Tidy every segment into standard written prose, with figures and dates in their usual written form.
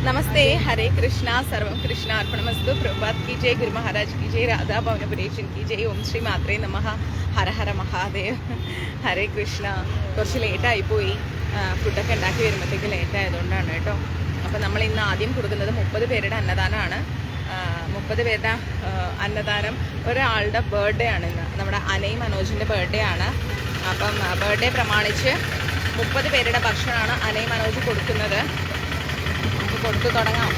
नमस्ते, हरे कृष्णा, सर्वम कृष्णा अर्पणमस्तु। प्रभात की जय, गुरु महाराज की जय, राधा भवनपुरेशन की जय, ओम ശ്രീ മാത്രേ നമഃ, ഹര ഹര മഹാദേവ്, ഹരേ കൃഷ്ണ. കുറച്ച് ലേറ്റായിപ്പോയി, ഫുഡൊക്കെ ഉണ്ടാക്കി വരുമ്പോഴത്തേക്ക് ലേറ്റായതുകൊണ്ടാണ് കേട്ടോ. അപ്പോൾ നമ്മൾ ഇന്ന് ആദ്യം കൊടുക്കുന്നത് 30 പേരുടെ അന്നദാനമാണ്. 30 പേരുടെ അന്നദാനം ഒരാളുടെ ബർത്ത്ഡേ ആണ് ഇന്ന്. നമ്മുടെ അനൈ മനോജിൻ്റെ ബർത്ത്ഡേ ആണ്. അപ്പം ബർത്ത്ഡേ പ്രമാണിച്ച് 30 പേരുടെ ഭക്ഷണമാണ് അനൈ മനോജ് കൊടുക്കുന്നത്. നമുക്ക് കൊടുത്തു തുടങ്ങാം.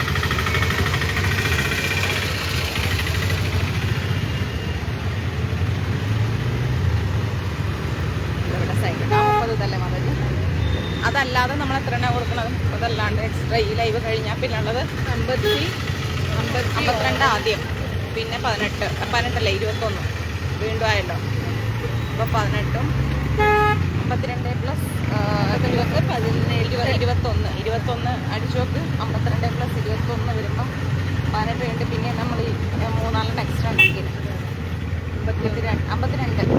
ഇവിടെ സൈഡ് 30 തന്നെ മതി. അതല്ലാതെ നമ്മൾ എത്ര എണ്ണ കൊടുക്കുന്നത്? 30 അല്ലാണ്ട് എക്സ്ട്രാ ഈ ലൈവ് കഴിഞ്ഞാൽ പിന്നെ ഉള്ളത് 52 ആദ്യം, പിന്നെ 18 21 വീണ്ടും ആയല്ലോ. അപ്പോൾ 18ഉം 52 പ്ലസ് 21 അടിച്ചു നോക്ക്. 52 പ്ലസ് 21 വരുമ്പം 18 ഉണ്ട്. പിന്നെ നമ്മൾ ഈ 3-4 എക്സ്ട്രാ ഉണ്ടാക്കി 52 21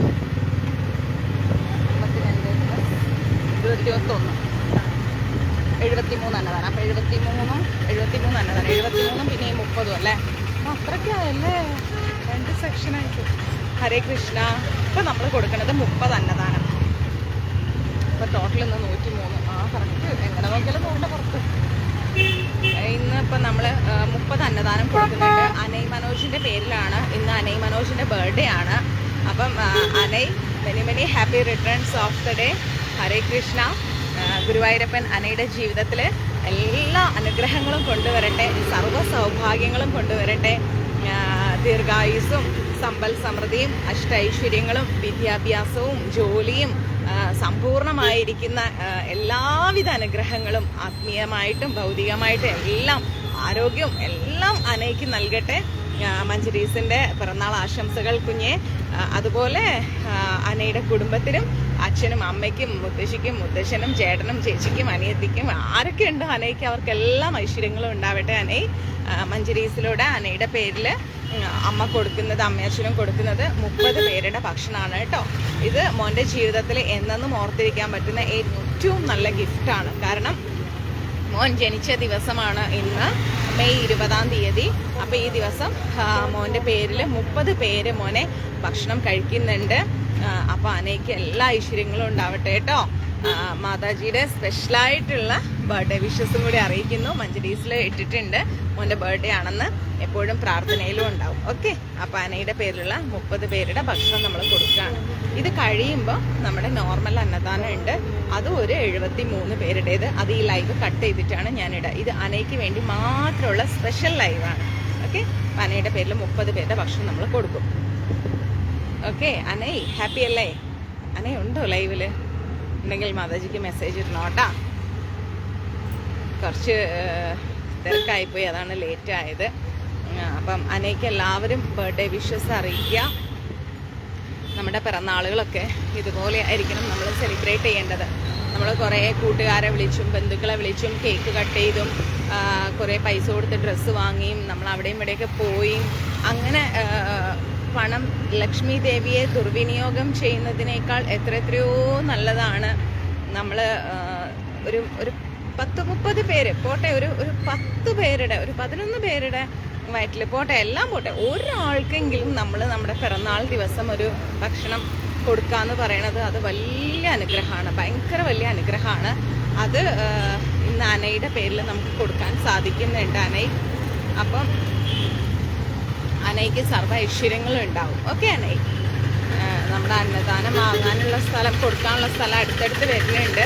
73 അന്നതാണ്. അപ്പോൾ 73 അന്നതാണ്. 73 പിന്നെ ഈ 30 അല്ലേ. അത്രയ്ക്കായല്ലേ, 2 സെക്ഷനായിട്ട്. ഹരേ കൃഷ്ണ. ഇപ്പം നമ്മൾ കൊടുക്കുന്നത് 30 അന്നദാനം. ഇപ്പോൾ ടോട്ടൽ ഇന്ന് 103. കറക്റ്റ് എങ്ങനെ നോക്കിയാലും 100 പുറത്ത്. ഇന്ന് ഇപ്പം നമ്മൾ 30 അന്നദാനം കൊടുക്കുന്നുണ്ട്. അനൈ മനോജിൻ്റെ പേരിലാണ്. ഇന്ന് അനൈ മനോജിൻ്റെ ബർത്ത്ഡേ ആണ്. അപ്പം Anai, many happy returns of the day. Hare Krishna. Guruvayurappan അനയുടെ ജീവിതത്തിൽ എല്ലാ അനുഗ്രഹങ്ങളും കൊണ്ടുവരട്ടെ, സർവ്വ സൗഭാഗ്യങ്ങളും കൊണ്ടുവരട്ടെ. ദീർഘായുസ്സും സമ്പൽ സമൃദ്ധിയും അഷ്ടൈശ്വര്യങ്ങളും വിദ്യാഭ്യാസവും ജോലിയും സമ്പൂർണമായിരിക്കുന്ന എല്ലാവിധ അനുഗ്രഹങ്ങളും ആത്മീയമായിട്ടും ഭൗതികമായിട്ടും എല്ലാം, ആരോഗ്യവും എല്ലാം അനയ്ക്ക് നൽകട്ടെ. മഞ്ജരീസിൻ്റെ പിറന്നാൾ ആശംസകൾ കുഞ്ഞെ. അതുപോലെ അനയുടെ കുടുംബത്തിനും അച്ഛനും അമ്മയ്ക്കും മുത്തശ്ശിക്കും മുത്തശ്ശനും ചേട്ടനും ചേച്ചിക്കും അനിയത്തിക്കും ആരൊക്കെ ഉണ്ട് അനയ്ക്ക്, അവർക്കെല്ലാം ഐശ്വര്യങ്ങളും ഉണ്ടാവട്ടെ. അനൈ മഞ്ജരീസിലൂടെ അനയുടെ പേരിൽ അമ്മ കൊടുക്കുന്നത്, അമ്മയച്ഛനും കൊടുക്കുന്നത് 30 പേരുടെ ഭക്ഷണമാണ് കേട്ടോ. ഇത് മോൻ്റെ ജീവിതത്തിൽ എന്നെന്നും ഓർത്തിരിക്കാൻ പറ്റുന്ന ഏറ്റവും നല്ല ഗിഫ്റ്റാണ്. കാരണം മോൻ ജനിച്ച ദിവസമാണ് ഇന്ന്, മെയ് 20-ാം തീയതി. അപ്പോൾ ഈ ദിവസം മോൻ്റെ പേരിൽ 30 പേര് മോനെ ഭക്ഷണം കഴിക്കുന്നുണ്ട്. അപ്പോൾ അനയ്ക്ക് എല്ലാ ഐശ്വര്യങ്ങളും ഉണ്ടാവട്ടെ കേട്ടോ. മാതാജിയുടെ സ്പെഷ്യലായിട്ടുള്ള ബർത്ത്ഡേ വിഷസും കൂടി അറിയിക്കുന്നു. മഞ്ജരീസിൽ ഇട്ടിട്ടുണ്ട് മോൻ്റെ ബർത്ത്ഡേ ആണെന്ന്. എപ്പോഴും പ്രാർത്ഥനയിലും ഉണ്ടാവും. ഓക്കെ. അപ്പോൾ അനയുടെ പേരിലുള്ള 30 പേരുടെ ഭക്ഷണം നമ്മൾ കൊടുക്കുകയാണ്. ഇത് കഴിയുമ്പോൾ നമ്മുടെ നോർമൽ അന്നദാനം ഉണ്ട്, അതും ഒരു 73 പേരുടേത്. അത് ഈ ലൈവ് കട്ട് ചെയ്തിട്ടാണ് ഞാനിടുക. ഇത് അനയ്ക്ക് വേണ്ടി മാത്രമുള്ള സ്പെഷ്യൽ ലൈവാണ്. ഓക്കെ. അനയുടെ പേരിൽ 30 പേരുടെ ഭക്ഷണം നമ്മൾ കൊടുക്കും. ഓക്കെ. അനൈ ഹാപ്പി അല്ലേ? അനൈ ഉണ്ടോ ലൈവിൽ? ഉണ്ടെങ്കിൽ മാതാജിക്ക് മെസ്സേജ് ഇടണം കേട്ടോ. കുറച്ച് തിരക്കായിപ്പോയി, അതാണ് ലേറ്റ് ആയത്. അപ്പം അനയ്ക്ക് എല്ലാവരും ബർത്ത്ഡേ വിഷസ് അറിയിക്കുക. നമ്മുടെ പിറന്നാളുകളൊക്കെ ഇതുപോലെ ആയിരിക്കണം നമ്മൾ സെലിബ്രേറ്റ് ചെയ്യേണ്ടത്. നമ്മൾ കുറേ കൂട്ടുകാരെ വിളിച്ചും ബന്ധുക്കളെ വിളിച്ചും കേക്ക് കട്ട് ചെയ്തും കുറേ പൈസ കൊടുത്ത് ഡ്രസ്സ് വാങ്ങിയും നമ്മൾ അവിടെയും ഇവിടെയൊക്കെ പോയും അങ്ങനെ പണം ലക്ഷ്മി ദേവിയെ ദുർവിനിയോഗം ചെയ്യുന്നതിനേക്കാൾ എത്രയോ നല്ലതാണ് നമ്മൾ ഒരു 10-30 പേര് പോട്ടെ, ഒരു 10 പേരുടെ, ഒരു 11 പേരുടെ വയറ്റിൽ പോട്ടെ, എല്ലാം പോട്ടെ, ഒരാൾക്കെങ്കിലും നമ്മൾ നമ്മുടെ പിറന്നാൾ ദിവസം ഒരു ഭക്ഷണം കൊടുക്കാന്ന് പറയണത് അത് വലിയ അനുഗ്രഹമാണ്, ഭയങ്കര വലിയ അനുഗ്രഹമാണ്. അത് ഇന്ന് അനയുടെ പേരിൽ നമുക്ക് കൊടുക്കാൻ സാധിക്കുന്നുണ്ട്. അനൈ, അപ്പം അനയ്ക്ക് സർവ്വ ഐശ്വര്യങ്ങളും ഉണ്ടാവും. ഓക്കെ. അനൈ, നമ്മുടെ അന്നദാനം വാങ്ങാനുള്ള സ്ഥലം, കൊടുക്കാനുള്ള സ്ഥലം അടുത്തടുത്ത് വരുന്നുണ്ട്.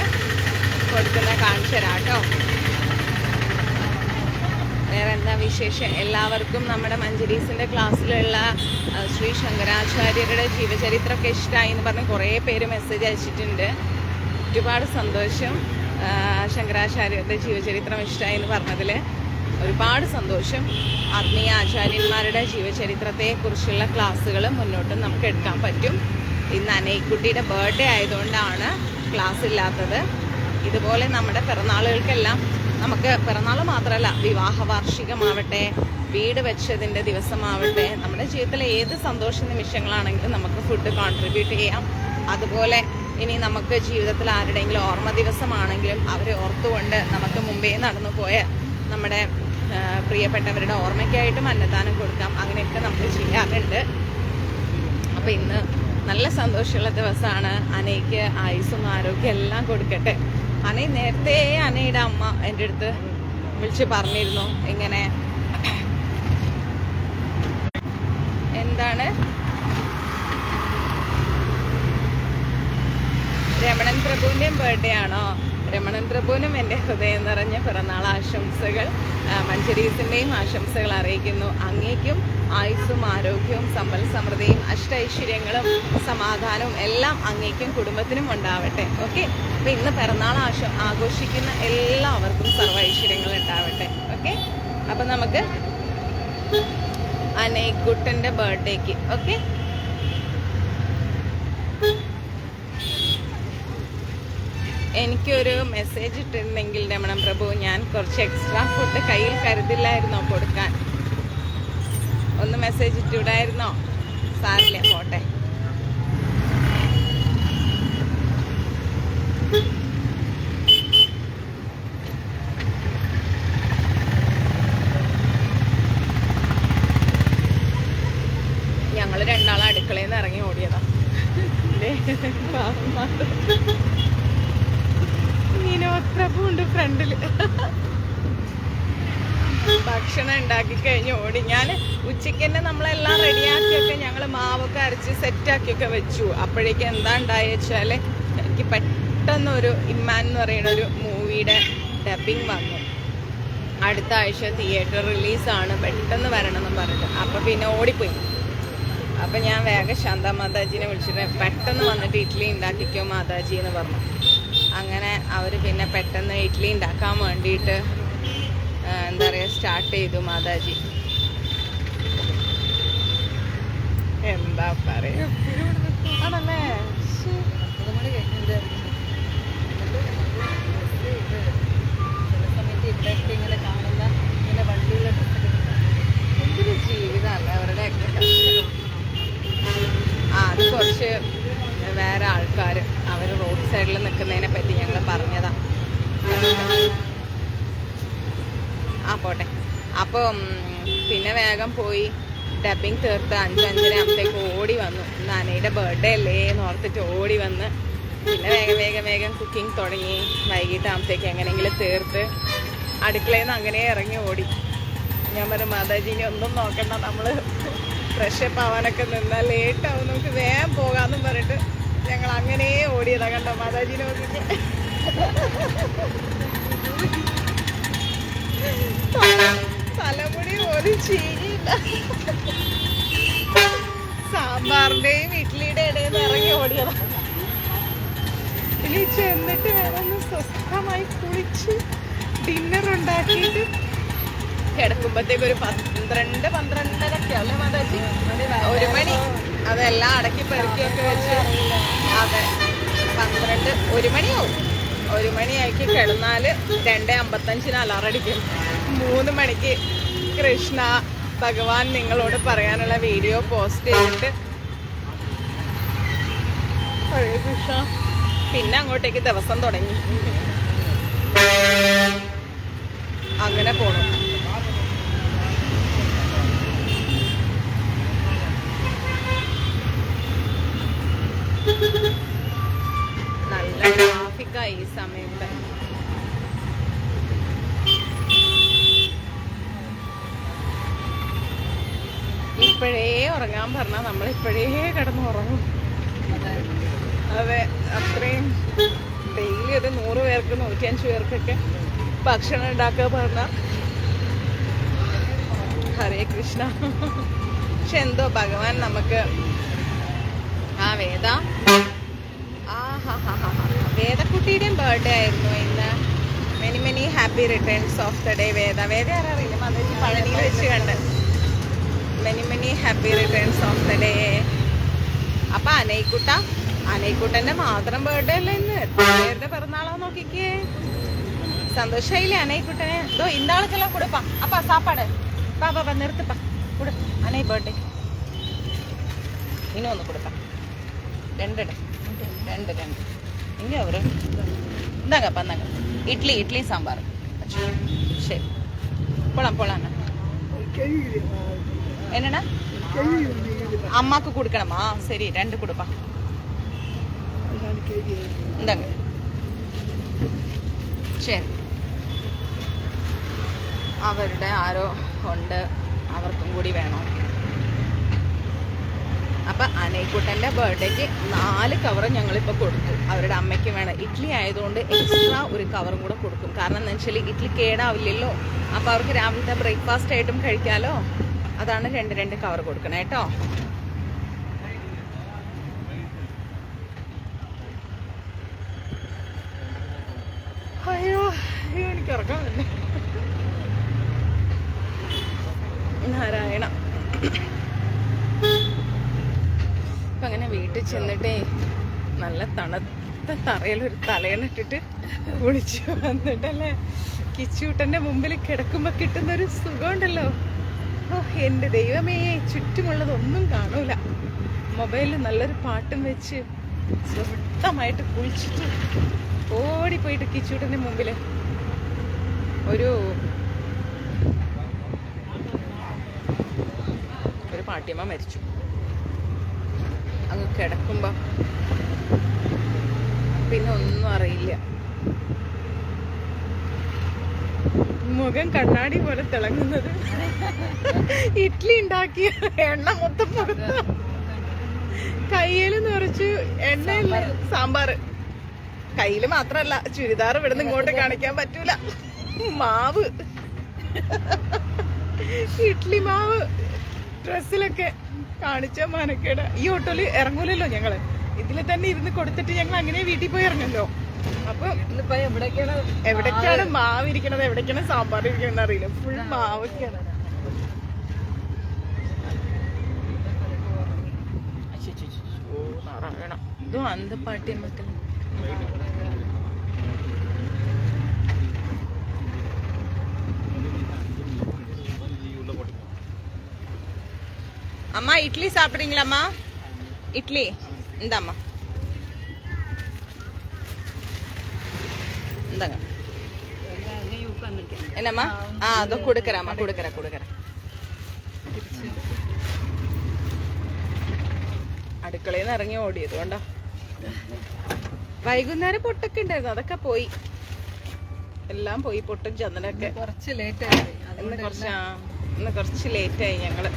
കൊടുക്കുന്ന കാണിച്ചു തരാം കേട്ടോ. വേറെ എന്താ വിശേഷം? എല്ലാവർക്കും നമ്മുടെ മഞ്ജരീസിൻ്റെ ക്ലാസ്സിലുള്ള ശ്രീ ശങ്കരാചാര്യരുടെ ജീവചരിത്രമൊക്കെ ഇഷ്ടമായി എന്ന് പറഞ്ഞ് കുറേ പേര് മെസ്സേജ് അയച്ചിട്ടുണ്ട്. ഒരുപാട് സന്തോഷം. ശങ്കരാചാര്യരുടെ ജീവചരിത്രം ഇഷ്ടമായി എന്ന് പറഞ്ഞതിൽ ഒരുപാട് സന്തോഷം. ആത്മീയ ആചാര്യന്മാരുടെ ജീവചരിത്രത്തെക്കുറിച്ചുള്ള ക്ലാസ്സുകൾ മുന്നോട്ട് നമുക്ക് എടുക്കാൻ പറ്റും. ഇന്ന് അനൈക്കുട്ടിയുടെ ബർത്ത്ഡേ ആയതുകൊണ്ടാണ് ക്ലാസ് ഇല്ലാത്തത്. ഇതുപോലെ നമ്മുടെ പിറന്നാളുകൾക്കെല്ലാം നമുക്ക്, പിറന്നാൾ മാത്രമല്ല, വിവാഹ വാർഷികമാവട്ടെ, വീട് വെച്ചതിൻ്റെ ദിവസമാവട്ടെ, നമ്മുടെ ജീവിതത്തിലെ ഏത് സന്തോഷ നിമിഷങ്ങളാണെങ്കിലും നമുക്ക് ഫുഡ് കോൺട്രിബ്യൂട്ട് ചെയ്യാം. അതുപോലെ ഇനി നമുക്ക് ജീവിതത്തിൽ ആരുടെയെങ്കിലും ഓർമ്മ ദിവസമാണെങ്കിലും അവരെ ഓർത്തുകൊണ്ട് നമുക്ക് മുമ്പേ നടന്നു പോയ നമ്മുടെ പ്രിയപ്പെട്ടവരുടെ ഓർമ്മയ്ക്കായിട്ടും അന്നദാനം കൊടുക്കാം. അങ്ങനെയൊക്കെ നമ്മൾ ചെയ്യാറുണ്ട്. അപ്പോൾ ഇന്ന് നല്ല സന്തോഷമുള്ള ദിവസമാണ്. അനയ്ക്ക് ആയുസ്സും ആരോഗ്യം എല്ലാം കൊടുക്കട്ടെ. അനൈ നേരത്തെ അനയുടെ അമ്മ എൻ്റെ അടുത്ത് വിളിച്ച് പറഞ്ഞിരുന്നു, ഇങ്ങനെ എന്താണ് രമണൻ പ്രഭുവിൻ്റെയും ബർത്ത്ഡേ ആണോ? രമണൻ പ്രഭുവിനും എൻ്റെ ഹൃദയം നിറഞ്ഞ പിറന്നാൾ ആശംസകൾ, മഞ്ജരീസിൻ്റെയും ആശംസകൾ അറിയിക്കുന്നു. അങ്ങേക്കും ആയുസ്സും ആരോഗ്യവും സമ്പൽ സമൃദ്ധിയും അഷ്ടൈശ്വര്യങ്ങളും സമാധാനവും എല്ലാം അങ്ങേക്കും കുടുംബത്തിനും ഉണ്ടാവട്ടെ. ഓക്കെ, അപ്പം ഇന്ന് പിറന്നാൾ ആഘോഷിക്കുന്ന എല്ലാവർക്കും സർവ്വ ഐശ്വര്യങ്ങൾ ഉണ്ടാവട്ടെ. ഓക്കെ, അപ്പം നമുക്ക് അനൈക്കുട്ടൻ്റെ ബർത്ത്ഡേക്ക് ഓക്കെ എനിക്കൊരു മെസ്സേജ് ഇട്ടിരുന്നെങ്കിൽ രമണൻ പ്രഭു, ഞാൻ കുറച്ച് എക്സ്ട്രാ ഫുഡ് കയ്യിൽ കരുതില്ലായിരുന്നോ കൊടുക്കാൻ? ഒന്ന് മെസ്സേജ് ഇട്ടിവിടായിരുന്നോ? സാരില്ല, പോട്ടെ. ഞങ്ങൾ രണ്ടാളും അടുക്കളയിൽ നിന്ന് ഇറങ്ങി ഓടിയതാ. പ്രഭുണ്ട് ഫ്രണ്ടില്. ഭക്ഷണം ഉണ്ടാക്കി കഴിഞ്ഞ് ഓടി. ഞാൻ ഉച്ചയ്ക്ക് തന്നെ നമ്മളെല്ലാം റെഡിയാക്കിയൊക്കെ ഞങ്ങൾ മാവൊക്കെ അരച്ച് സെറ്റാക്കിയൊക്കെ വെച്ചു. അപ്പോഴേക്കും എന്താ ഉണ്ടായെന്ന് വെച്ചാൽ എനിക്ക് പെട്ടെന്നൊരു ഇമ്മാൻ എന്ന് പറയുന്ന ഒരു മൂവിയുടെ ഡബിങ് വന്നു. അടുത്ത ആഴ്ച തിയേറ്റർ റിലീസാണ്, പെട്ടെന്ന് വരണമെന്ന് പറഞ്ഞിട്ട്. അപ്പം പിന്നെ ഓടിപ്പോയി. അപ്പം ഞാൻ വേഗം ശാന്ത മാതാജിനെ വിളിച്ചിട്ട് പെട്ടെന്ന് വന്നിട്ട് ഇഡ്ഡലി ഉണ്ടാക്കിക്കോ മാതാജി എന്ന് പറഞ്ഞു. അങ്ങനെ അവർ പിന്നെ പെട്ടെന്ന് ഇഡ്ഡലി ഉണ്ടാക്കാൻ വേണ്ടിയിട്ട് എന്താ പറയുക സ്റ്റാർട്ട് ചെയ്തു മാതാജി. എന്താ പറയുക ആണല്ലേ. ഇങ്ങനെ കാണുന്ന ഇങ്ങനെ വണ്ടിയുള്ള എന്തൊരു ജീവിതമല്ലേ അവരുടെയൊക്കെ കഷ്ടം. അത് കുറച്ച് വേറെ ആൾക്കാർ അവർ റോഡ് സൈഡിൽ നിൽക്കുന്നതിനെ പറ്റി ഞങ്ങൾ പറഞ്ഞതാ. പോട്ടെ. അപ്പം പിന്നെ വേഗം പോയി ഡബിങ് തീർത്ത് 5-5:30 ആകുമ്പോഴത്തേക്ക് ഓടി വന്നു. ഇന്ന് അനയുടെ ബർത്ത്ഡേ അല്ലേ എന്ന് ഓർത്തിട്ട് ഓടി വന്ന് പിന്നെ വേഗം കുക്കിംഗ് തുടങ്ങി. വൈകിട്ടാകുമ്പോഴത്തേക്ക് എങ്ങനെയെങ്കിലും തീർത്ത് അടുക്കളയിൽ നിന്ന് അങ്ങനെ ഇറങ്ങി ഓടി. ഞാൻ പറഞ്ഞു മാതാജീനെ ഒന്നും നോക്കണ്ട, നമ്മൾ ഫ്രഷപ്പ് ആവാനൊക്കെ നിന്നാൽ ലേറ്റാവും, നമുക്ക് വേഗം പോകാമെന്നും പറഞ്ഞിട്ട് ഞങ്ങൾ അങ്ങനെ ഓടിയതാ. കണ്ടോ മാതാജീനെ നോക്കിയിട്ട് തലമുടി പോലും ചീഞ്ഞില്ല. സാമ്പാറിന്റെയും ഇഡ്ഡലിയുടെ ഇടയിൽ നിന്ന് ഇറങ്ങി ഓടിയതാ. ഇനി ചെന്നിട്ട് വേണം സ്വസ്ഥമായി കുളിച്ച് ഡിന്നർ ഉണ്ടാക്കിയിട്ട് കിടക്കുമ്പോഴത്തേക്ക് ഒരു 12-12:30 അല്ലേ മാതാജി? 1 മണി. അതെല്ലാം അടക്കി പെറുക്കിയൊക്കെ വെച്ച് അതെ 1 മണിയാവും. 1 മണിയാക്കി കിടന്നാൽ 2:55 അലാറം അടിക്കും. 3 മണിക്ക് കൃഷ്ണ ഭഗവാൻ നിങ്ങളോട് പറയാനുള്ള വീഡിയോ പോസ്റ്റ് ചെയ്തിട്ട് ഹരേ കൃഷ്ണ പിന്നെ അങ്ങോട്ടേക്ക് ദിവസം തുടങ്ങി. അങ്ങനെ പോണു. നല്ല ട്രാഫിക്കായി ഈ സമയത്ത്. ഇപ്പോഴേ ഉറങ്ങാൻ പറഞ്ഞാൽ നമ്മൾ ഇപ്പോഴേ കിടന്ന് ഉറങ്ങും. അതെ, അത്രയും ഡെയിലി ഒരു 100 പേർക്ക് 105 പേർക്കൊക്കെ ഭക്ഷണം ഉണ്ടാക്കുക പറഞ്ഞ ഹരേ കൃഷ്ണ. പക്ഷെ എന്തോ ഭഗവാൻ നമുക്ക് വേദക്കുട്ടിയുടെയും ബർത്ത്ഡേ ആയിരുന്നു ഇന്ന്. Many happy returns of the day. Veda ആരറിയില്ല, മാതാജി പഴനിയിൽ വെച്ച് കണ്ട്. Many happy returns of the day. അപ്പൊ അനൈക്കുട്ടന്റെ മാത്രം ബർത്ത്ഡേ അല്ല ഇന്ന്, എത്ര പേരുടെ പിറന്നാളോ നോക്കിക്കേ. സന്തോഷായില്ലേ അനൈക്കുട്ടനെ? ഇതോ ഇന്നാൾക്കെല്ലാം കൊടുപ്പാ. അപ്പാ സാപ്പാട് പാ നിർത്തിപ്പാ കൊടു. അനൈ ബർത്ത്ഡേ ഇനൊന്ന് കൊടുക്കാം. 2 ഇനി അവർ എന്താ ഇഡ്ഡലി സാമ്പാർ. ശരി. போலாம் போலாம். என்னண்ணா அம்மாக்கு கொடுக்கணுமா? சரி 2 கொடுப்பா. இந்தாங்க. ശരി. അവരുടെ ആരോ ഉണ്ട്, അവർക്കും കൂടി വേണം. അപ്പം അനൈക്കുട്ടൻ്റെ ബർത്ത്ഡേക്ക് 4 കവർ ഞങ്ങളിപ്പോൾ കൊടുത്തു. അവരുടെ അമ്മയ്ക്ക് വേണം. ഇഡ്ഡലി ആയതുകൊണ്ട് എക്സ്ട്രാ ഒരു കവറും കൂടെ കൊടുക്കും. കാരണം എന്താ വെച്ചാൽ ഇഡ്ഡലി കേടാവില്ലല്ലോ. അപ്പോൾ അവർക്ക് രാവിലത്തെ ബ്രേക്ക്ഫാസ്റ്റ് ആയിട്ടും കഴിക്കാമല്ലോ. അതാണ് 2 കവർ കൊടുക്കണം കേട്ടോ. അയ്യോ എനിക്ക് ഉറക്കം തന്നെ. നാരായണ. അപ്പം അങ്ങനെ വീട്ടിൽ ചെന്നിട്ടേ നല്ല തണുത്ത തറയിലൊരു തലയണിട്ടിട്ട് കുളിച്ചു വന്നിട്ടല്ലേ കിച്ചൂട്ടൻ്റെ മുമ്പിൽ കിടക്കുമ്പോൾ കിട്ടുന്നൊരു സുഖമുണ്ടല്ലോ. ഓ എൻ്റെ ദൈവമേ, ചുറ്റുമുള്ളതൊന്നും കാണൂല. മൊബൈലിൽ നല്ലൊരു പാട്ടും വെച്ച് സ്വസ്ഥമായിട്ട് കുളിച്ചിട്ട് ഓടിപ്പോയിട്ട് കിച്ചൂട്ടൻ്റെ മുമ്പിൽ ഒരു പാട്ടിയമ്മ മരിച്ചു. അങ്ങ് കിടക്കുമ്പോ പിന്നെ ഒന്നും അറിയില്ല. മുഖം കണ്ണാടി പോലെ തിളങ്ങുന്നത്. ഇഡ്ഡലി ഉണ്ടാക്കിയ എണ്ണ മൊത്തം പുറത്ത്. കയ്യിൽ നിറച്ച് എണ്ണയല്ല, സാമ്പാറ്. കയ്യില് മാത്രല്ല, ചുരിദാർ ഇവിടുന്ന് ഇങ്ങോട്ട് കാണിക്കാൻ പറ്റൂല. മാവ്, ഇഡ്ഡലി മാവ് ഡ്രസ്സിലൊക്കെ കാണിച്ച മാനക്കേട്. ഈ ഓട്ടോയില് ഇറങ്ങൂലല്ലോ ഞങ്ങള്. ഇതില് തന്നെ ഇരുന്ന് കൊടുത്തിട്ട് ഞങ്ങൾ അങ്ങനെ വീട്ടിൽ പോയി ഇറങ്ങല്ലോ. അപ്പൊ എവിടേക്കാണ് മാവ് ഇരിക്കണത്, എവിടേക്കാണ് സാമ്പാർ ഇരിക്കണെന്ന് അറിയില്ല. ഫുൾ മാവൊക്കെയാണ്. ഇതും അന്ത പാട്ടി മക്കൾ. அம்மா இட்லி சாப்பிட்றீங்களாம்மா? இட்லி இந்தாம்மா, இந்தாங்க. என்னம்மா? அதோ கொடுக்குறேம்மா, கொடுக்குறேன். അടുക്കളയിൽ നിന്ന് ഇറങ്ങി ഓടിയത് കൊണ്ടോ. വൈകുന്നേരം പൊട്ടൊക്കെ ഉണ്ടായിരുന്നു, അതൊക്കെ പോയി. എല്ലാം പോയി, പൊട്ടും ചന്ദനൊക്കെ. ഇന്ന് കുറച്ച് ലേറ്റായി ഞങ്ങള്.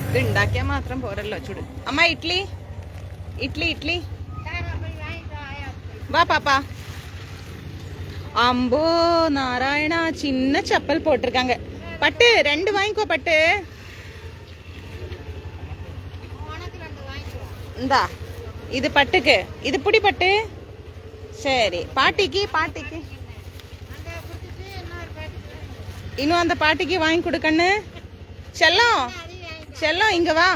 ഇത് ഉണ്ടാക്കിയാൽ മാത്രം പോരല്ലോ ചുട്. അമ്മ ഇഡ്ലി വാ പാപ്പാ. അമ്പോ നാരായണ, சின்ன செப்பல் போட்டிருக்காங்க. பட்டு 2 வாங்கிக்கோ பட்டு. இந்தா இது பட்டுக்கு, இது புடி பட்டு. சரி, பாட்டிக்கு இன்னும் அந்த பாட்டிக்கு வாங்கி கொடுக்கண்ணு. செல்லம் இங்க வா.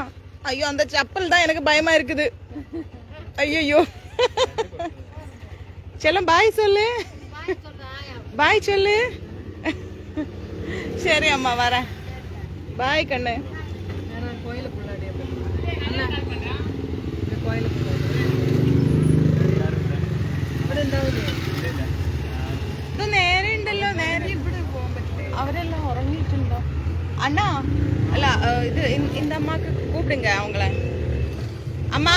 ஐயோ, அந்த செப்பல் தான் எனக்கு பயமா இருக்குது. ஐயோ செல்லம், பாய் சொல்லு. சரி அம்மா, வரேன். பாய் கண்ணு. ഇത് നേരെ ഉണ്ടല്ലോ, നേരെ ഇവിടെ പോകാൻ പറ്റില്ല. അവരെല്ലാം ഉറങ്ങിയിട്ടുണ്ടോ അണ്ണാ? അല്ല, ഇത് இந்த அம்மாக்கு கூப்பிடுங்க அவங்கள. அம்மா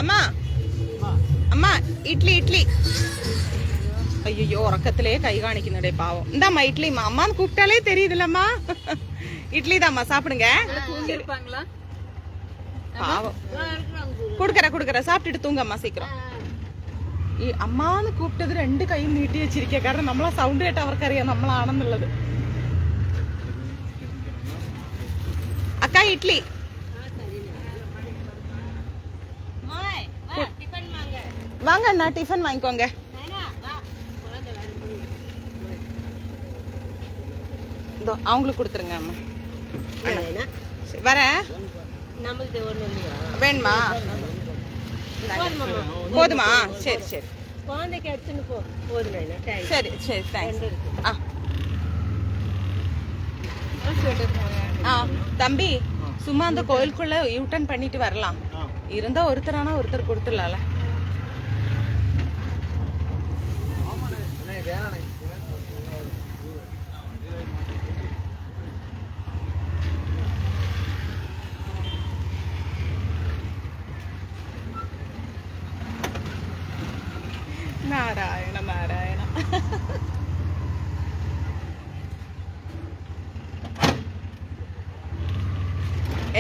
அம்மா அம்மா இட்லி. ஐயோ, உறக்கத்திலே கை காணிக்குன்னடே பாவம். இந்தாம்மா இட்லி. அம்மான்னு கூப்பிட்டாலே தெரியுதுல்லம்மா. இட்லி தாம்மா, சாப்பிடுங்க. பாவம். கொடுக்குறேன், சாப்பிட்டுட்டு தூங்கம்மா சீக்கிரம். ഈ അമ്മാന്ന് കൂപ്പിട്ടത് 2 കൈയും നീട്ടി വെച്ചിരിക്കുക. കാരണം നമ്മളെ സൗണ്ട് കേട്ട് അവർക്കറിയാം നമ്മളാണെന്നുള്ളത്. അക്ക ഇഡ്ലി வாங்க அண்ணா, டிஃபன் வாங்கிக்கோங்க. இதோ அவங்களுக்கு கொடுத்துருங்க அம்மா. வரேன். வேணுமா? போதுமா? சரி சரி தேங்க்ஸ். தம்பி, சும்மா அந்த கோயிலுக்குள்ள யூட்டர்ன் பண்ணிட்டு வரலாம். இருந்தா ஒருத்தரானா ஒருத்தர் கொடுத்துடலாம்ல.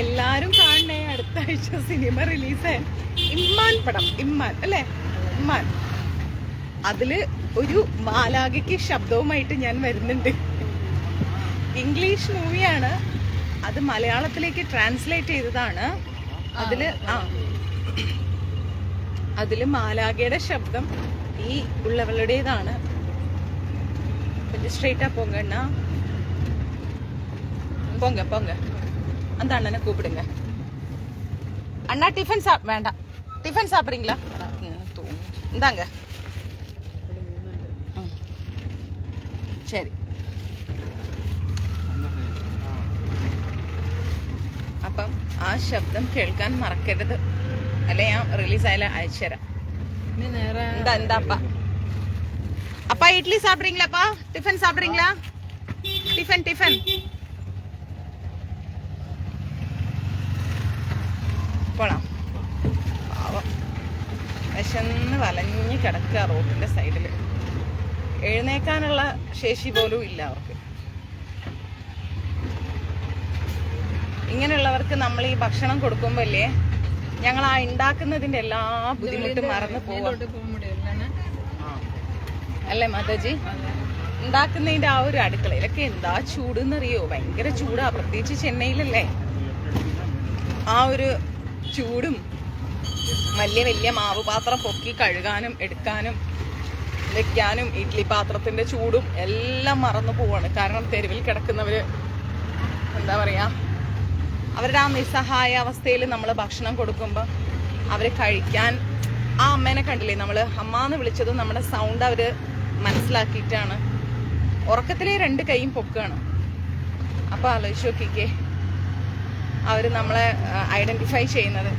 എല്ലാരും കാണണേ, അടുത്ത ആഴ്ച സിനിമ റിലീസായ ഇമ്മാൻ പടം. ഇമ്മാൻ അല്ലേ? ഇമ്മാൻ. അതില് ഒരു മാലാഖയ്ക്ക് ശബ്ദവുമായിട്ട് ഞാൻ വരുന്നുണ്ട്. ഇംഗ്ലീഷ് മൂവിയാണ്, അത് മലയാളത്തിലേക്ക് ട്രാൻസ്ലേറ്റ് ചെയ്തതാണ്. അതില് മാലാഖയുടെ ശബ്ദം ഈ ഉള്ളവളുടേതാണ്. സ്ട്രെയിറ്റാ പോങ്ങ പോങ്ക പോങ്ക. அந்த அண்ணனை கூப்பிடுங்க. அண்ணா டிஃபன் வேண்டாம், டிஃபன் சாப்பிட்றீங்களா? இந்தாங்க. ശരി. അപ്പം ആ ശബ്ദം കേൾക്കാൻ മറക്കരുത്, അല്ലെ ഞാൻ റിലീസായാലും അയച്ചുതരാം. എന്താ அப்பா இட்லி சாப்பிட்றீங்களாப்பா? டிஃபன் சாப்பிட்றீங்களா? டிஃபன் டிஃபன் പോളാം. പാവം വിശന്ന് വലഞ്ഞ് കിടക്കുക റോഡിന്റെ സൈഡിൽ. എഴുന്നേക്കാനുള്ള ശേഷി പോലും ഇല്ല അവർക്ക്. ഇങ്ങനെയുള്ളവർക്ക് നമ്മൾ ഈ ഭക്ഷണം കൊടുക്കുമ്പോ അല്ലേ, ഞങ്ങൾ ആ ഉണ്ടാക്കുന്നതിന്റെ എല്ലാ ബുദ്ധിമുട്ടും മറന്നു പോവാ അല്ലേ മാതാജി? ഉണ്ടാക്കുന്നതിന്റെ ആ ഒരു അടുക്കളയിലൊക്കെ എന്താ ചൂടെന്നറിയോ? ഭയങ്കര ചൂടാ, പ്രത്യേകിച്ച് ചെന്നൈയിലല്ലേ. ആ ഒരു ചൂടും വലിയ വലിയ മാവ് പാത്രം പൊക്കി കഴുകാനും എടുക്കാനും വെക്കാനും ഇഡ്ഡലി പാത്രത്തിന്റെ ചൂടും എല്ലാം മറന്നു പോവാണ്. കാരണം തെരുവിൽ കിടക്കുന്നവര് എന്താ പറയാ, അവരുടെ ആ നിസ്സഹായ അവസ്ഥയിൽ നമ്മൾ ഭക്ഷണം കൊടുക്കുമ്പോൾ അവര് കഴിക്കാൻ, ആ അമ്മേനെ കണ്ടില്ലേ നമ്മള് അമ്മാന്ന് വിളിച്ചതും നമ്മുടെ സൗണ്ട് അവര് മനസ്സിലാക്കിയിട്ടാണ് ഉറക്കത്തിലെ 2 കൈയും പൊക്കാണ്. അപ്പൊ ആലോചിച്ച് നോക്കിക്കേ, അവര് നമ്മളെ ഐഡന്റിഫൈ ചെയ്യുന്നത്.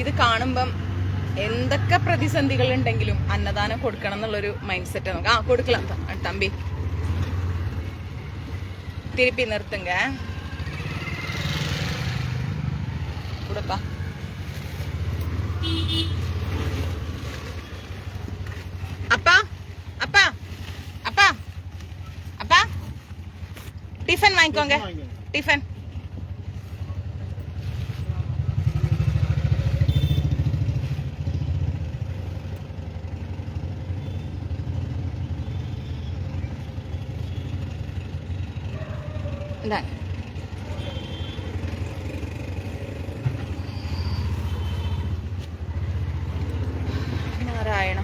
ഇത് കാണുമ്പം എന്തൊക്കെ പ്രതിസന്ധികൾ ഉണ്ടെങ്കിലും അന്നദാനം കൊടുക്കണം എന്നുള്ളൊരു മൈൻഡ് സെറ്റ് നമുക്ക്. കൊടുக்கலாம் തമ്പി, திருப்பி நிறுத்துங்க. கொடுப்பா. அப்பா அப்பா அப்பா அப்பா டிஃபன் வாங்கிக்கோங்க. டிஃபன் ഇതാണ്. നാരായണ.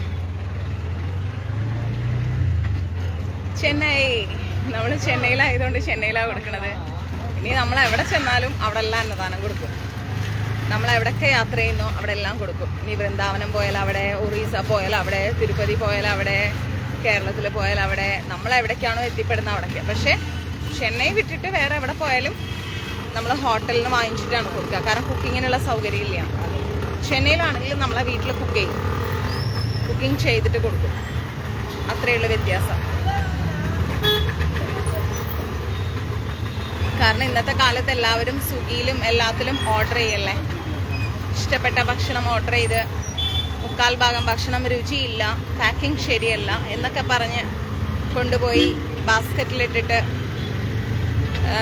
ചെന്നൈ, നമ്മൾ ചെന്നൈയിലായതുകൊണ്ട് ചെന്നൈയിലാണ് കൊടുക്കണത്. ഇനി നമ്മൾ എവിടെ ചെന്നാലും അവിടെ എല്ലാം അന്നദാനം കൊടുക്കും. നമ്മൾ എവിടെയൊക്കെ യാത്ര ചെയ്യുന്നോ അവിടെ എല്ലാം കൊടുക്കും. ഇനി വൃന്ദാവനം പോയാൽ അവിടെ, ഒറീസ പോയാൽ അവിടെ, തിരുപ്പതി പോയാൽ അവിടെ, കേരളത്തിൽ പോയാൽ അവിടെ, നമ്മൾ എവിടേക്കാണോ എത്തിപ്പെടുന്നത് അവിടേക്ക്. പക്ഷെ ചെന്നൈ വിട്ടിട്ട് വേറെ എവിടെ പോയാലും നമ്മൾ ഹോട്ടലിൽ നിന്ന് വാങ്ങിച്ചിട്ടാണ് കൊടുക്കുക. കാരണം കുക്കിങ്ങിനുള്ള സൗകര്യം ഇല്ല. ചെന്നൈയിലാണെങ്കിൽ നമ്മളെ വീട്ടിൽ കുക്കിംഗ് ചെയ്തിട്ട് കൊടുക്കും. അത്രയുള്ള വ്യത്യാസം. കാരണം ഇന്നത്തെ കാലത്ത് എല്ലാവരും സ്വിഗ്ഗിയിലും എല്ലാത്തിലും ഓർഡർ ചെയ്യല്ലേ. ഇഷ്ടപ്പെട്ട ഭക്ഷണം ഓർഡർ ചെയ്ത് 3/4 ഭാഗം ഭക്ഷണം രുചിയില്ല, പാക്കിംഗ് ശരിയല്ല എന്നൊക്കെ പറഞ്ഞ് കൊണ്ടുപോയി ബാസ്ക്കറ്റിലിട്ടിട്ട്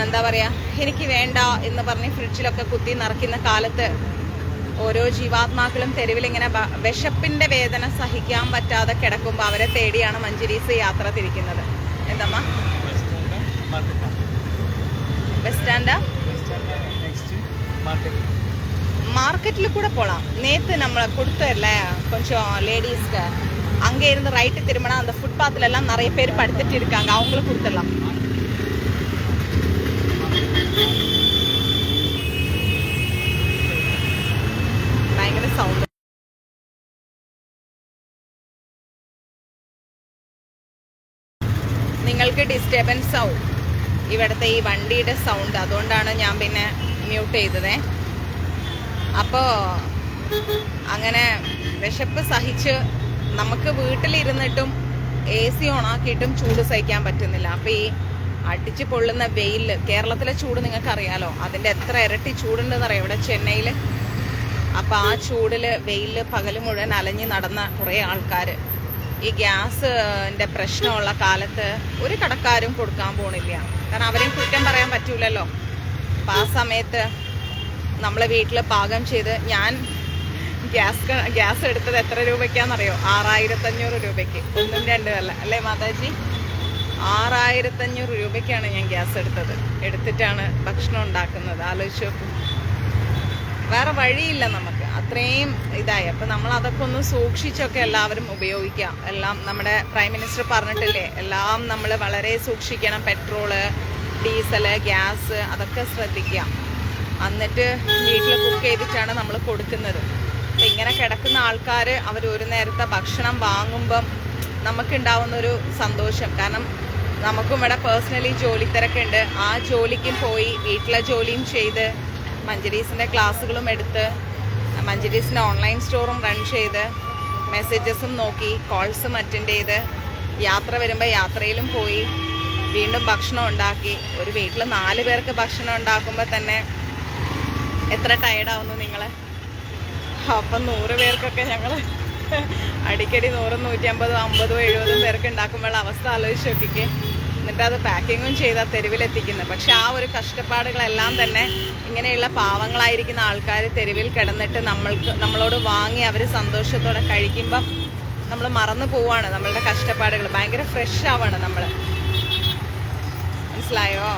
എന്താ പറയാ, എനിക്ക് വേണ്ട എന്ന് പറഞ്ഞ് ഫ്രിഡ്ജിലൊക്കെ കുത്തി നിറയ്ക്കുന്ന കാലത്ത് ഓരോ ജീവാത്മാക്കളും തെരുവിലിങ്ങനെ വിശപ്പിന്റെ വേദന സഹിക്കാൻ പറ്റാതെ കിടക്കുമ്പോൾ അവരെ തേടിയാണ് മഞ്ജരീസ് യാത്ര തിരിക്കുന്നത്. എന്തമ്മ? ബസ് സ്റ്റാൻഡാ? மார்க்கெட்ல கூட போகலாம். நேற்று நம்மளை கொடுத்தல கொஞ்சம் லேடிஸ்க்கு அங்கே இருந்து ரைட்டு திரும்பினா அந்த ஃபுட்பாத்தில் எல்லாம் நிறைய பேர் படுத்துட்டு இருக்காங்க, அவங்களுக்கு கொடுத்துடலாம். ഭയങ്കര സൗണ്ട്. നിങ്ങൾക്ക് ഡിസ്റ്റർബൻസ് ആവും ഇവിടുത്തെ ഈ വണ്ടിയുടെ സൗണ്ട്. അതുകൊണ്ടാണ് ഞാൻ പിന്നെ മ്യൂട്ട് ചെയ്തത്. അപ്പോൾ അങ്ങനെ വിശപ്പ് സഹിച്ച് നമുക്ക് വീട്ടിലിരുന്നിട്ടും AC ഓണാക്കിയിട്ടും ചൂട് സഹിക്കാൻ പറ്റുന്നില്ല. അപ്പോൾ ഈ അടിച്ച് പൊള്ളുന്ന വെയിൽ, കേരളത്തിലെ ചൂട് നിങ്ങൾക്കറിയാലോ, അതിൻ്റെ എത്ര ഇരട്ടി ചൂടുണ്ടെന്ന് അറിയാം ഇവിടെ ചെന്നൈയിൽ. അപ്പോൾ ആ ചൂടിൽ വെയിൽ പകൽ മുഴുവൻ അലഞ്ഞ് നടന്ന കുറേ ആൾക്കാർ ഈ ഗ്യാസിൻ്റെ പ്രശ്നമുള്ള കാലത്ത് ഒരു കടക്കാരും കൊടുക്കാൻ പോണില്ല. കാരണം അവരെയും കുറ്റം പറയാൻ പറ്റൂലല്ലോ. അപ്പം ആ സമയത്ത് നമ്മൾ വീട്ടിൽ പാകം ചെയ്ത്, ഞാൻ ഗ്യാസ് എടുത്തത് എത്ര രൂപയ്ക്കാണെന്നറിയോ? 6500 രൂപയ്ക്ക്. 1ഉം 2ഉം അല്ല, അല്ലേ മാതാജി? 6500 രൂപയ്ക്കാണ് ഞാൻ ഗ്യാസ് എടുത്തിട്ടാണ് ഭക്ഷണം ഉണ്ടാക്കുന്നത്. ആലോചിച്ച് നോക്കൂ. വേറെ വഴിയില്ല നമുക്ക്, അത്രയും ഇതായി. അപ്പം നമ്മൾ അതൊക്കെ ഒന്ന് സൂക്ഷിച്ചൊക്കെ എല്ലാവരും ഉപയോഗിക്കാം. എല്ലാം നമ്മുടെ പ്രൈം മിനിസ്റ്റർ പറഞ്ഞിട്ടില്ലേ, എല്ലാം നമ്മൾ വളരെ സൂക്ഷിക്കണം. പെട്രോള്, ഡീസല്, ഗ്യാസ് അതൊക്കെ ശ്രദ്ധിക്കാം. എന്നിട്ട് വീട്ടിൽ കുക്ക് ചെയ്തിട്ടാണ് നമ്മൾ കൊടുക്കുന്നത്. അപ്പം ഇങ്ങനെ കിടക്കുന്ന ആൾക്കാർ അവർ ഒരു നേരത്തെ ഭക്ഷണം വാങ്ങുമ്പം നമുക്കുണ്ടാവുന്നൊരു സന്തോഷം. കാരണം നമുക്കും ഇവിടെ പേഴ്സണലി ജോലി തിരക്കുണ്ട്. ആ ജോലിക്കും പോയി വീട്ടിലെ ജോലിയും ചെയ്ത് മഞ്ജരീസിൻ്റെ ക്ലാസ്സുകളും എടുത്ത് മഞ്ജരീസിൻ്റെ ഓൺലൈൻ സ്റ്റോറും റൺ ചെയ്ത് മെസ്സേജസും നോക്കി കോൾസും അറ്റൻഡ് ചെയ്ത് യാത്ര വരുമ്പോൾ യാത്രയിലും പോയി വീണ്ടും ഭക്ഷണം ഉണ്ടാക്കി. ഒരു വീട്ടിൽ 4 പേർക്ക് ഭക്ഷണം ഉണ്ടാക്കുമ്പോൾ തന്നെ എത്ര ടയർഡാവുന്നു നിങ്ങൾ? അപ്പം 100 പേർക്കൊക്കെ ഞങ്ങൾ അടിക്കടി 100, 150, 50, 70 പേർക്ക് ഉണ്ടാക്കുമ്പോൾ അവസ്ഥ ആലോചിച്ച് നോക്കിക്കേ. എന്നിട്ട് അത് പാക്കിങ്ങും ചെയ്താൽ തെരുവിലെത്തിക്കുന്നത്. പക്ഷെ ആ ഒരു കഷ്ടപ്പാടുകളെല്ലാം തന്നെ ഇങ്ങനെയുള്ള പാവങ്ങളായിരിക്കുന്ന ആൾക്കാർ തെരുവിൽ കിടന്നിട്ട് നമ്മളോട് വാങ്ങി അവർ സന്തോഷത്തോടെ കഴിക്കുമ്പം നമ്മൾ മറന്നു പോവാണ് നമ്മളുടെ കഷ്ടപ്പാടുകൾ. ഭയങ്കര ഫ്രഷ് ആവാണ് നമ്മൾ. മനസ്സിലായോ?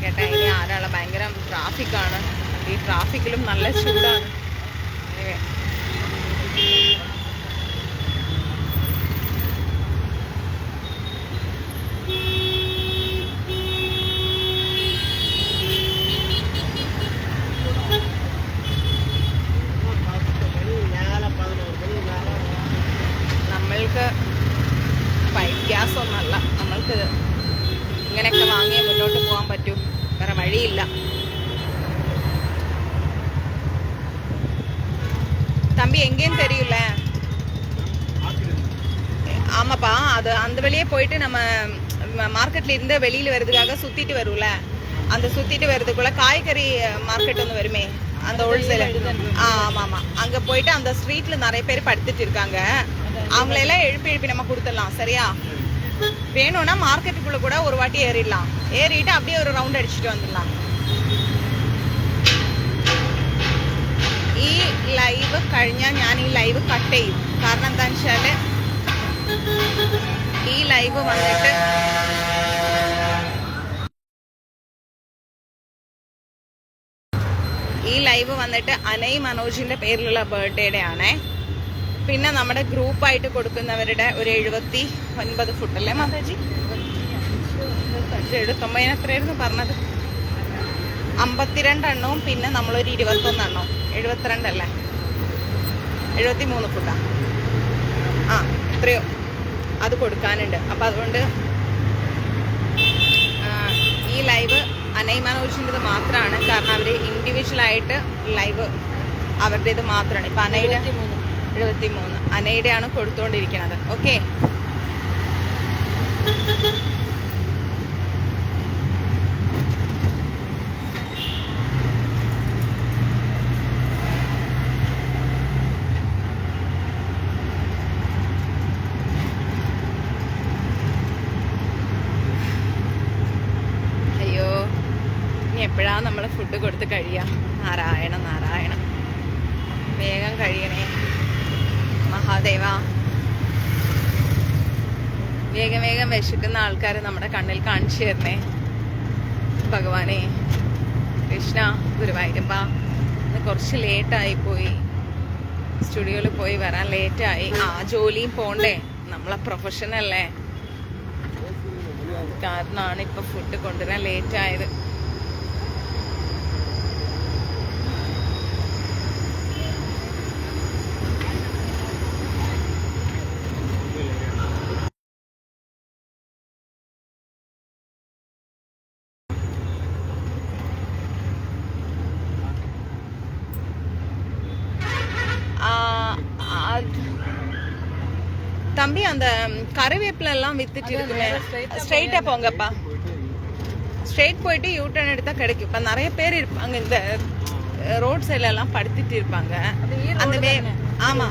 കേട്ടെ, ഇനി ആരാളെ ഭയങ്കര ട്രാഫിക്കാണ്. ഈ ട്രാഫിക്കിലും നല്ല ചൂടാണ്. നമ്മൾക്ക് പൈപ്പ് ഗ്യാസ് ഒന്നല്ല, നമ്മൾക്ക് ഇങ്ങനെയൊക്കെ വാങ്ങിയേ മുന്നോട്ട് പോകാൻ പറ്റൂ. വേറെ വഴിയില്ല. தம்பி எங்கேன்னு தெரியல. ஆமாப்பா, அது அந்த வழியே போயிட்டு நம்ம மார்க்கெட்ல இருந்து வெளியில வர்றதுக்காக சுத்திட்டு வரும்ல, அந்த சுத்திட்டு வர்றதுக்குள்ள காய்கறி மார்க்கெட் ஒன்று வருமே, அந்த ஹோல்சேல். ஆமா ஆமா, அங்க போயிட்டு அந்த ஸ்ட்ரீட்ல நிறைய பேர் படுத்துட்டு இருக்காங்க. அவங்களெல்லாம் எழுப்பி நம்ம கொடுத்துடலாம். சரியா? வேணும்னா മാർക്കറ്റുക്കുള്ള കൂടെ ഒരു വാട്ടി ഏറിടலாம். ഏറിയിട്ട് அப்படியே ഒരു റൗണ്ട് അടിച്ചിട്ട് வந்துடலாம். ഈ ലൈവ് കഴിഞ്ഞാൽ ഞാൻ ഈ ലൈവ് കട്ട് ചെയ്യും. കാരണം എന്താണെന്ന് വെച്ചാൽ ഈ ലൈവ് വന്നിട്ട് അനൈ മനോജിന്റെ പേരിലുള്ള ബർത്ത്ഡേയുടെ ആണേ. പിന്നെ നമ്മുടെ ഗ്രൂപ്പായിട്ട് കൊടുക്കുന്നവരുടെ ഒരു 79 ഫുഡ് അല്ലേ മാതാജി? 79 എത്രയായിരുന്നു പറഞ്ഞത്? 52 എണ്ണവും പിന്നെ നമ്മളൊരു 21 എണ്ണവും 72 അല്ലേ? 73 ഫുഡാ. ആ എത്രയോ അത് കൊടുക്കാനുണ്ട്. അപ്പം അതുകൊണ്ട് ഈ ലൈവ് അനൈ മനോജിൻ്റെത് മാത്രമാണ്. കാരണം അവർ ഇൻഡിവിജ്വലായിട്ട് ലൈവ് അവരുടേത് മാത്രമാണ്. ഇപ്പം അനയുടെ 73 അനയുടെയാണ് കൊടുത്തുകൊണ്ടിരിക്കുന്നത്. ഓക്കെ, അയ്യോ ഇനി എപ്പോഴാണ് നമ്മൾ ഫുഡ് കൊടുത്ത് കഴിയുക? നാരായണ നാരായണ, വേഗം കഴിയണേ മഹാദേവ. വേഗം വേഗം വിശക്കുന്ന ആൾക്കാർ നമ്മുടെ കണ്ണിൽ കാണിച്ചു തരണേ ഭഗവാനെ. കൃഷ്ണ ഗുരുവായൂരപ്പ, ഇന്ന് കുറച്ച് ലേറ്റായിപ്പോയി. സ്റ്റുഡിയോയിൽ പോയി വരാൻ ലേറ്റായി. ആ ജോലിയും പോണ്ടേ, നമ്മളെ പ്രൊഫഷനല്ലേ. കാരണമാണ് ഇപ്പം ഫുഡ് കൊണ്ടുവരാൻ ലേറ്റായത്. தம்பி அந்த கருவேப்பிலை எல்லாம் வித்துட்டு இருக்குமே, ஸ்ட்ரைட்டா போங்கப்பா. ஸ்ட்ரைட் போயிட்டு யூ டர்ன் எடுத்தா கிடைக்கும். இப்போ நிறைய பேர் இருப்பாங்க இந்த ரோட் சைட்ல எல்லாம் படுத்திட்டு இருப்பாங்க. அந்த ஆமா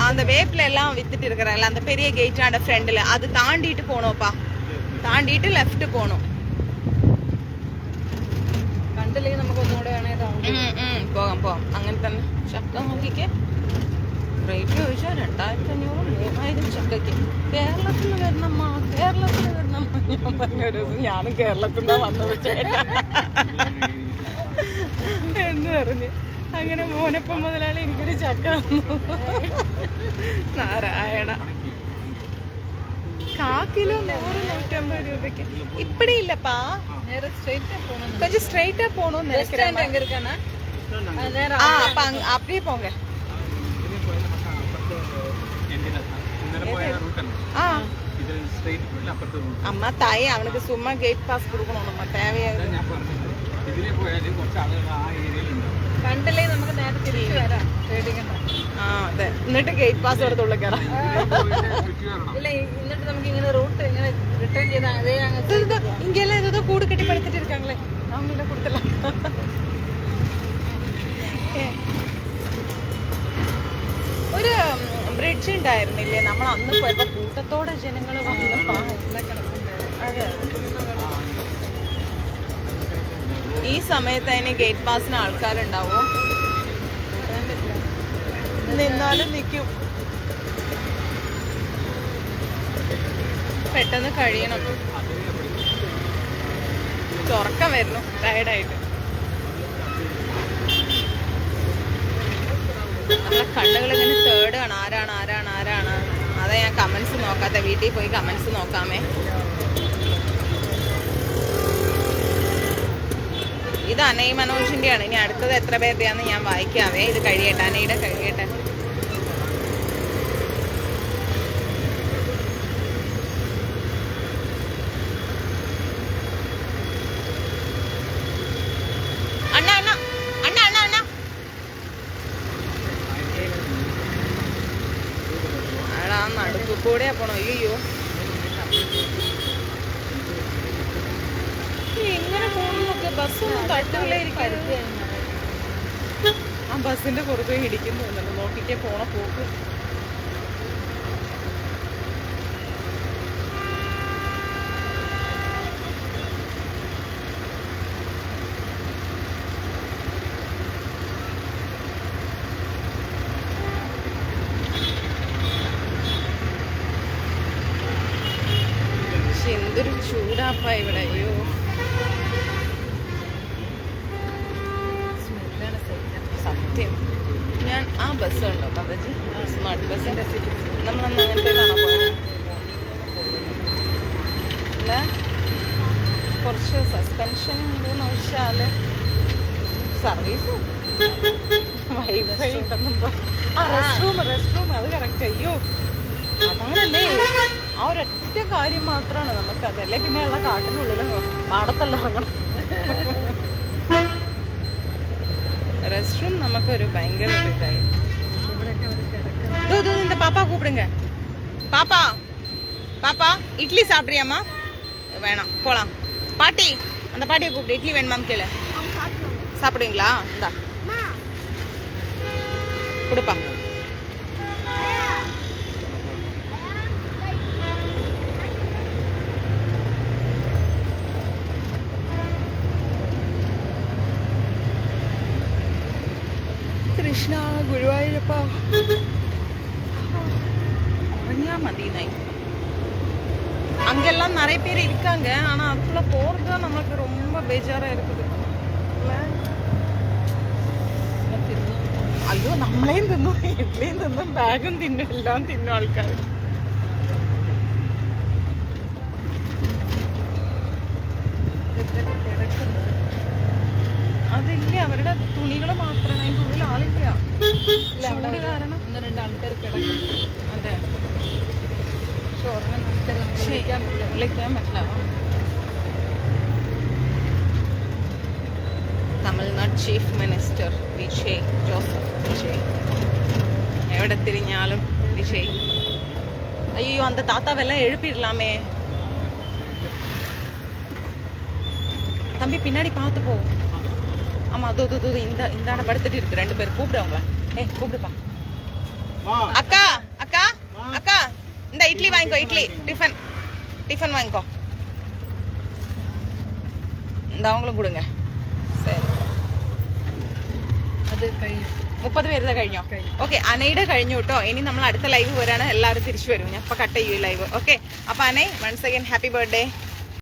அந்த வேப்ல எல்லாம் வித்துட்டு இருக்கிறாங்கல்ல, அந்த பெரிய கேட்டாண்ட ஃப்ரெண்ட்ல அது தாண்டிட்டு போனோம்ப்பா. താണ്ടിയിട്ട് ലെഫ്റ്റ് പോണം. കണ്ടില്ലെങ്കിൽ നമുക്ക് ഒന്നുകൂടെ പോകാം പോകാം. അങ്ങനെ തന്നെ ചക്ക നോക്കിക്കേ. റേറ്റ് ചോദിച്ചാൽ 2500 3000 ചക്കയ്ക്ക്. കേരളത്തിൽ നിന്ന് വരണമ്മ, കേരളത്തിൽ നിന്ന് വരണമ്മ. ഞാൻ പറഞ്ഞൊരു ഞാനും കേരളത്തിൽ നിന്നാണ് വന്നത് ചേട്ടാ എന്ന് പറഞ്ഞ് അങ്ങനെ മോനപ്പം മുതലാളി എനിക്കൊരു ചക്ക നാരായണ. 1/4 കിലോ 150 രൂപയ്ക്ക്. இப்படி இல்லப்பா, நேரா ஸ்ட்ரைட்டா போணும். கொஞ்சம் ஸ்ட்ரைட்டா போணும் நினைக்கிறேன். எங்க இருக்கானா நேரா அப்ப அப்படியே போங்க. அம்மா தாயே அவனுக்கு சும்மா கேட் பாஸ் கொடுக்கணும். நம்ம தேவையாது കണ്ടല്ലേ നമുക്ക് നേരെ തിരിച്ചു വരാം. അതെ, എന്നിട്ട് ഗേറ്റ് പാസ് എടുത്തുള്ള കയറാം. ഇല്ല, എന്നിട്ട് നമുക്ക് ഇങ്ങനെ റൂട്ട് ഇങ്ങനെ റിട്ടേൺ ചെയ്താൽ അതേ ഇങ്ങെല്ലാം ഏതോ കൂട് കെട്ടി പടുത്തിട്ട് ഇരിക്കാങ്ങളെ. അവங்கள കൊടുത്തല്ല. ഒരു ബ്രിഡ്ജ് ഉണ്ടായിരുന്നില്ലേ നമ്മൾ അന്ന് പോയപ്പോ? കൂട്ടത്തോടെ ജനങ്ങൾ വന്നപ്പോ. അതെ, ഈ സമയത്ത് അതിന് ഗേറ്റ് പാസിന് ആൾക്കാരുണ്ടാവോ? നിന്നാലും നിൽക്കും. പെട്ടെന്ന് കഴിയണം. തുറക്കം വരുന്നു ടയർഡായിട്ട്. നമ്മളെ കണ്ണുകൾ ഇങ്ങനെ തേർഡാണ്. ആരാണ് ആരാണ് ആരാണ്? അതാ ഞാൻ കമൻസ് നോക്കാത്ത. വീട്ടിൽ പോയി കമൻസ് നോക്കാമേ. ഇത് അനൈ മനോജിന്റെയാണ്. ഇനി അടുത്തത് എത്ര പേരുടെയാന്ന് ഞാൻ വായിക്കാവേ. ഇത് കഴിയട്ടെ, അനയുടെ കഴിയട്ടെ. അണ്ണ അണ്ണ അണ്ണ അണ്ണ അണ്ണ അടാ നടുക്ക് കൂടെ പോണോ? അയ്യോ എങ്ങനെ പോകുന്നൊക്കെ. ബസ്സൊന്നും തട്ടുകളെ ഇരിക്കരുത്. ആ ബസ്സിന്റെ പുറത്ത് ഇടിക്കുന്നു. നോക്കിക്കേ പോണ പോക്ക്. പക്ഷെ എന്തൊരു ചൂടാപ്പ ഇവിടെ. അയ്യോ സത്യം. ഞാൻ ആ ബസ് ഉണ്ടോ പതജി, സ്മാർട്ട് ബസ്സിൻ്റെ നമ്മളന്ന് അങ്ങനത്തെ കാണാൻ പോയത്. അല്ല, കുറച്ച് സസ്പെൻഷൻ ഉണ്ടെന്ന് വെച്ചാൽ സർവീസ് വൈഫൈ ഉണ്ടെന്നുണ്ടോ? ആ റെസ്റ്റ് റൂം അത് കറക്റ്റ്. അയ്യോ അതങ്ങനല്ലേ, ആ ഒരൊറ്റ കാര്യം മാത്രമാണ് നമുക്ക്. അതല്ലേ പിന്നെ ഉള്ള കാട്ടിനുള്ളിൽ പാടത്തല്ല ഇറങ്ങണം. ரெஸ்ட் ரூம் நமக்கு ஒரு பயங்கர இதாയി. இந்த பாப்பா கூப்பிடுங்க. பாப்பா பாப்பா இட்லி சாப்பிட்றியாம்மா? வேணாம், போலாம். பாட்டி, அந்த பாட்டியை கூப்பிடு. இட்லி வேணுமாம் கேளு. சாப்பிடுவீங்களா? இந்தா கொடுப்பா. കൃഷ്ണ ഗുരുവായൂരപ്പ. உறங்கியா மதி நைட். அங்கெல்லாம் நிறைய பேர் இருக்காங்க. ஆனா அதுக்குள்ள போறது தான் நமக்கு ரொம்ப பேஜாரா இருக்குது. അയ്യോ നമ്മളെയും തിന്നു, ഇഡ്ലിയും തിന്നു, ബാഗും തിന്നു, എല്ലാം തിന്നു ആൾക്കാർ. അതില്ല, അവരുടെ തുണികൾ മാത്രമാണ്. അതിൻ്റെ ഉള്ളിൽ ആളില്ല. ചൂട് കാരണം 1-2 ആൾക്കാർ കിടക്കും. അതെ, വിളിക്കാൻ പറ്റില്ല. Tamil Nadu chief minister Vijay Joseph. Vijay എവിടെ തിരിഞ്ഞാലും വിജയ്. അയ്യോ அந்த தாத்தாவெல்லாம் எழுப்பிடலாமே. தம்பி பின்னாடி பார்த்து போ. ஆமா அது இந்தாண்ட படுத்துட்டு இருக்கு 2 பேர். கூப்பிடுவாங்களா? கூப்பிடுப்பா. அக்கா அக்கா அக்கா இந்த இட்லி வாங்கிக்கோ. இட்லி டிஃபன் வாங்கிக்கோ. இந்த அவங்களும் கொடுங்க. சரி, അത് കഴിഞ്ഞു. 30 പേരുടെ കഴിഞ്ഞോ? ഓക്കെ, അനയുടെ കഴിഞ്ഞു കേട്ടോ. ഇനി നമ്മൾ അടുത്ത ലൈവ് വരാണ്. എല്ലാവരും തിരിച്ചു വരും. ഞാൻ ഇപ്പൊ കട്ട് ചെയ്യൂ ലൈവ്. ഓക്കെ, അപ്പൊ അനേ വൺസ് അഗൈൻ ഹാപ്പി ബർത്ത്ഡേ.